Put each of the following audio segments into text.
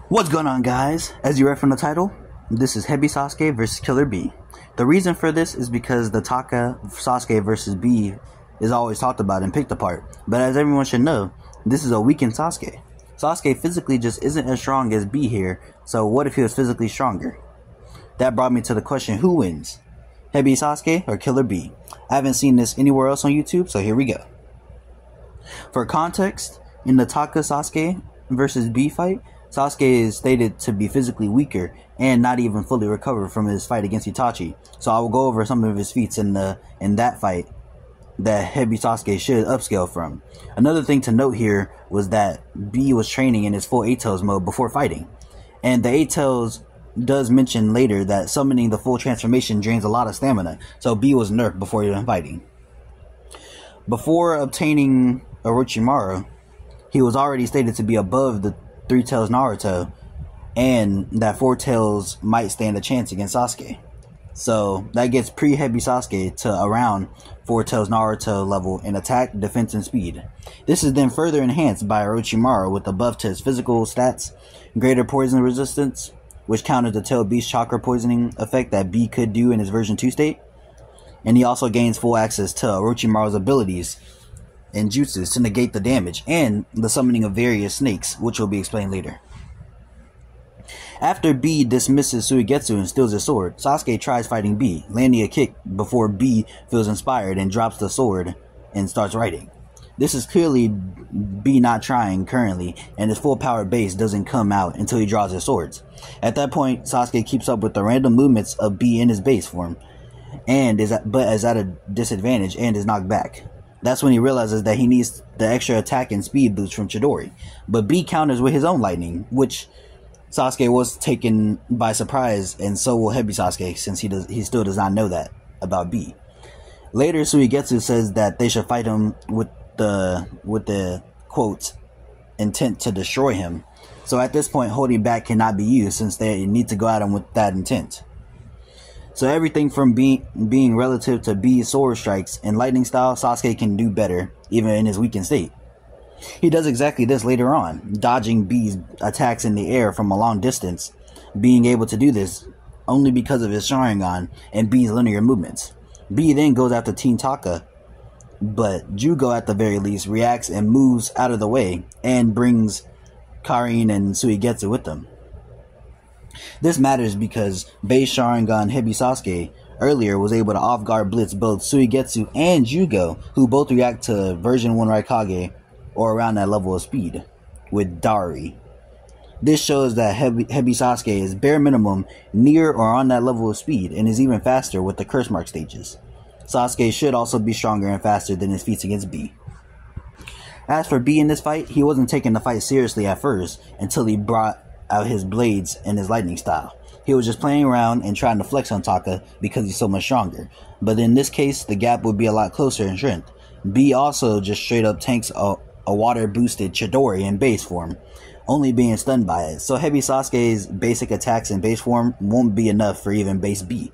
What's going on, guys? As you read from the title, this is Hebi Sasuke vs Killer Bee. The reason for this is because the Taka Sasuke vs Bee is always talked about and picked apart. But as everyone should know, this is a weakened Sasuke. Sasuke physically just isn't as strong as Bee here, so what if he was physically stronger? That brought me to the question, who wins? Hebi Sasuke or Killer Bee? I haven't seen this anywhere else on YouTube, so here we go. For context, in the Taka Sasuke vs Bee fight, Sasuke is stated to be physically weaker and not even fully recovered from his fight against Itachi. So I will go over some of his feats in that fight that Hebi Sasuke should upscale from. Another thing to note here was that Bee was training in his full 8 Tails mode before fighting. And the 8 Tails does mention later that summoning the full transformation drains a lot of stamina. So Bee was nerfed before even fighting. Before obtaining Orochimaru, he was already stated to be above the 3 Tails Naruto, and that 4 Tails might stand a chance against Sasuke. So that gets pre-Hebi Sasuke to around 4 Tails Naruto level in attack, defense, and speed. This is then further enhanced by Orochimaru with a buff to his physical stats, greater poison resistance, which counters the Tail Beast chakra poisoning effect that Bee could do in his version 2 state. And he also gains full access to Orochimaru's abilities and jutsus to negate the damage, and the summoning of various snakes, which will be explained later. After Bee dismisses Suigetsu and steals his sword, Sasuke tries fighting Bee, landing a kick before Bee feels inspired and drops the sword and starts writing. This is clearly Bee not trying currently, and his full power base doesn't come out until he draws his swords. At that point, Sasuke keeps up with the random movements of Bee in his base form, and is at a disadvantage and is knocked back. That's when he realizes that he needs the extra attack and speed boost from Chidori. But Bee counters with his own lightning, which Sasuke was taken by surprise, and so will Hebi Sasuke, since he still does not know that about Bee. Later, Suigetsu says that they should fight him with the quote intent to destroy him. So at this point, holding back cannot be used, since they need to go at him with that intent. So everything from being relative to Bee's sword strikes and lightning style, Sasuke can do better, even in his weakened state. He does exactly this later on, dodging Bee's attacks in the air from a long distance, being able to do this only because of his Sharingan and Bee's linear movements. Bee then goes after Team Taka, but Jugo at the very least reacts and moves out of the way and brings Karin and Suigetsu with them. This matters because base Sharingan Hebi Sasuke earlier was able to off-guard blitz both Suigetsu and Jugo, who both react to version 1 Raikage or around that level of speed with Dari. This shows that Hebi Sasuke is bare minimum near or on that level of speed and is even faster with the curse mark stages. Sasuke should also be stronger and faster than his feats against Bee. As for Bee in this fight, he wasn't taking the fight seriously at first until he brought out his blades and his lightning style. He was just playing around and trying to flex on Taka because he's so much stronger. But in this case, the gap would be a lot closer in strength. Bee also just straight up tanks a water boosted Chidori in base form, only being stunned by it. So Hebi Sasuke's basic attacks in base form won't be enough for even base Bee.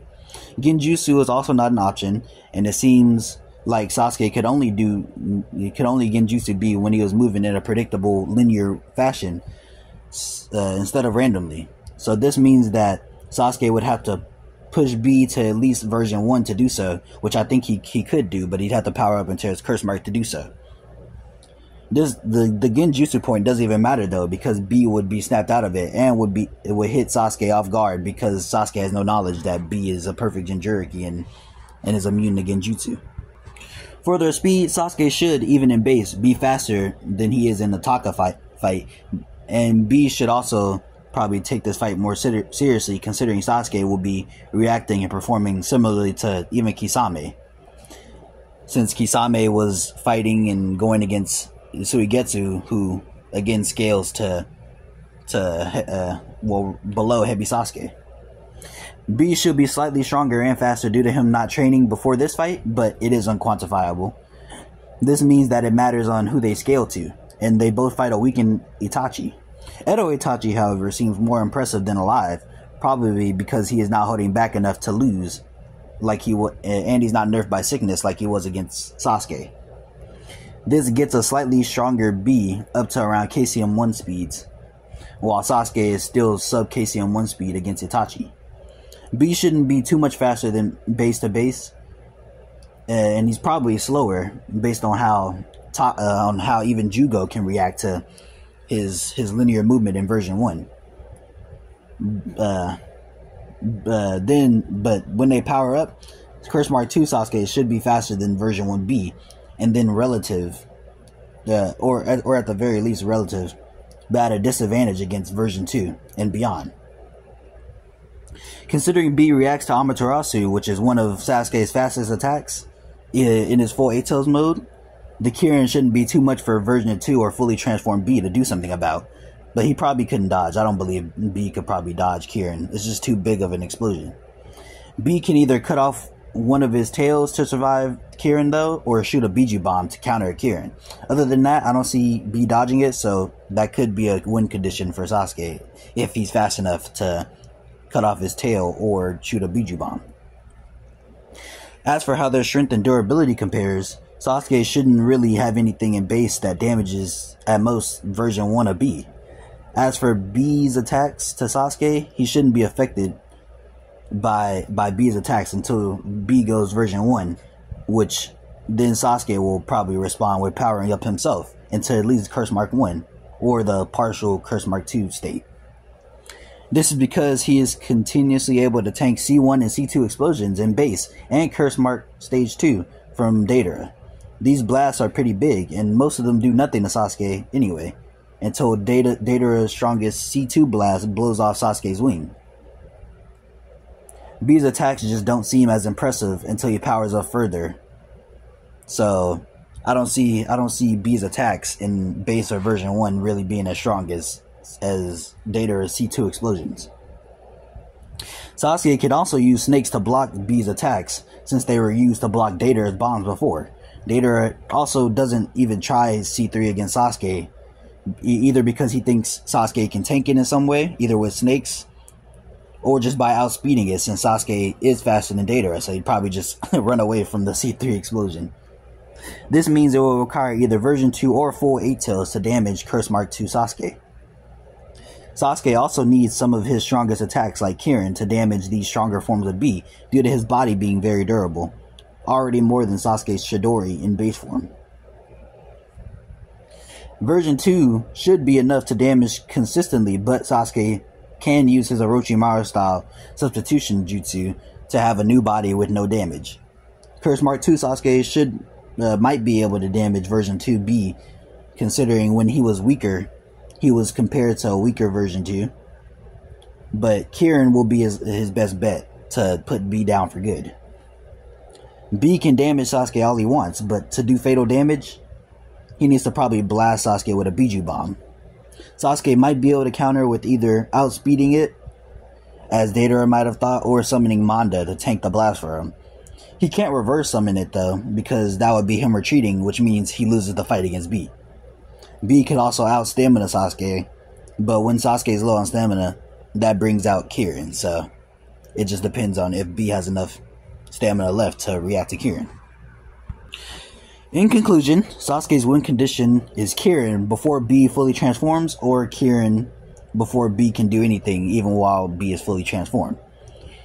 Genjutsu is also not an option, and it seems like Sasuke could only Genjutsu Bee when he was moving in a predictable linear fashion, instead of randomly. So this means that Sasuke would have to push Bee to at least version 1 to do so, which I think he could do, but he'd have to power up into his curse mark to do so. The Genjutsu point doesn't even matter though, because Bee would be snapped out of it and it would hit Sasuke off guard, because Sasuke has no knowledge that Bee is a perfect Jinchuriki and is immune to Genjutsu. For their speed, Sasuke should, even in base, be faster than he is in the Taka fight. And Bee should also probably take this fight more seriously, considering Sasuke will be reacting and performing similarly to even Kisame. Since Kisame was fighting and going against Suigetsu, who again scales to below Hebi Sasuke. Bee should be slightly stronger and faster due to him not training before this fight, but it is unquantifiable. This means that it matters on who they scale to, and they both fight a weakened Itachi. Edo Itachi, however, seems more impressive than alive, probably because he is not holding back enough to lose, and he's not nerfed by sickness like he was against Sasuke. This gets a slightly stronger Bee up to around KCM 1 speeds. while Sasuke is still sub KCM 1 speed against Itachi. B shouldn't be too much faster than base to base, and he's probably slower based on how even Jugo can react to his linear movement in version 1. But when they power up, Curse Mark 2 Sasuke should be faster than version 1B, and then relative, or at the very least relative, but at a disadvantage against version 2 and beyond. Considering B reacts to Amaterasu, which is one of Sasuke's fastest attacks, in his full 8 Tails mode, the Kirin shouldn't be too much for version 2 or fully transformed B to do something about. But he probably couldn't dodge. I don't believe B could probably dodge Kirin. It's just too big of an explosion. B can either cut off one of his tails to survive Kirin though, or shoot a Biju bomb to counter Kirin. Other than that, I don't see B dodging it, so that could be a win condition for Sasuke if he's fast enough to cut off his tail or shoot a Biju bomb. As for how their strength and durability compares, Sasuke shouldn't really have anything in base that damages at most version 1 of B. As for B's attacks to Sasuke, he shouldn't be affected by B's attacks until B goes version 1, which then Sasuke will probably respond with powering up himself into at least Curse Mark 1 or the partial Curse Mark 2 state. This is because he is continuously able to tank C1 and C2 explosions in base and Curse Mark Stage 2 from Deidara. These blasts are pretty big, and most of them do nothing to Sasuke anyway, until Deidara's strongest C2 blast blows off Sasuke's wing. B's attacks just don't seem as impressive until he powers up further. So I don't see B's attacks in base or version 1 really being as strong as Deidara's C2 explosions. Sasuke could also use snakes to block B's attacks, since they were used to block Deidara's bombs before. Deidara also doesn't even try C3 against Sasuke, either because he thinks Sasuke can tank it in some way, either with snakes, or just by outspeeding it, since Sasuke is faster than Deidara, so he'd probably just run away from the C3 explosion. This means it will require either version 2 or full 8 Tails to damage Curse Mark 2 Sasuke. Sasuke also needs some of his strongest attacks like Kirin to damage these stronger forms of B due to his body being very durable, already more than Sasuke's Chidori in base form. Version 2 should be enough to damage consistently, but Sasuke can use his Orochimaru style substitution jutsu to have a new body with no damage. Curse Mark 2 Sasuke might be able to damage version 2B, considering when he was weaker, he was compared to a weaker version 2. But Kirin will be his best bet to put B down for good. B can damage Sasuke all he wants, but to do fatal damage, he needs to probably blast Sasuke with a Biju bomb. Sasuke might be able to counter with either outspeeding it, as Deidara might have thought, or summoning Manda to tank the blast for him. He can't reverse summon it though, because that would be him retreating, which means he loses the fight against B. B could also out-stamina Sasuke, but when Sasuke is low on stamina, that brings out Kirin, so it just depends on if B has enough stamina left to react to Kirin. In conclusion, Sasuke's win condition is Kirin before B fully transforms, or Kirin before B can do anything even while B is fully transformed.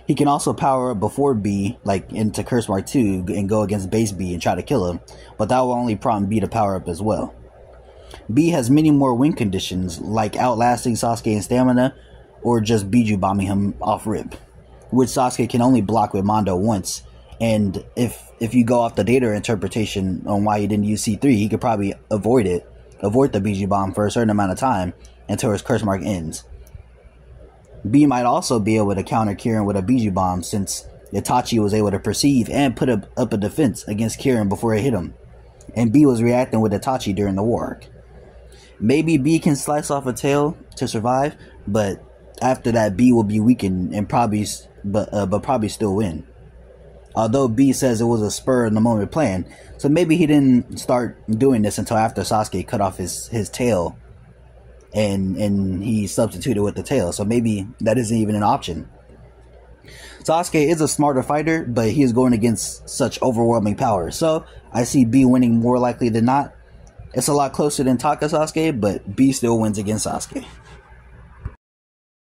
He can also power up before B, like into Curse Mark 2, and go against base B and try to kill him, but that will only prompt B to power up as well. B has many more win conditions, like outlasting Sasuke in stamina, or just Biju bombing him off rip, which Sasuke can only block with Mondo once. And if you go off the data interpretation on why he didn't use C3, he could probably avoid the Biju bomb for a certain amount of time until his Curse Mark ends. B might also be able to counter Kirin with a Biju bomb, since Itachi was able to perceive and put up a defense against Kirin before it hit him, and B was reacting with Itachi during the war arc. Maybe B can slice off a tail to survive, but after that B will be weakened and probably still win. Although B says it was a spur in the moment plan, so maybe he didn't start doing this until after Sasuke cut off his tail and he substituted with the tail, so maybe that isn't even an option. Sasuke is a smarter fighter, but he is going against such overwhelming power, so I see B winning more likely than not. It's a lot closer than Taka Sasuke, but B still wins against Sasuke.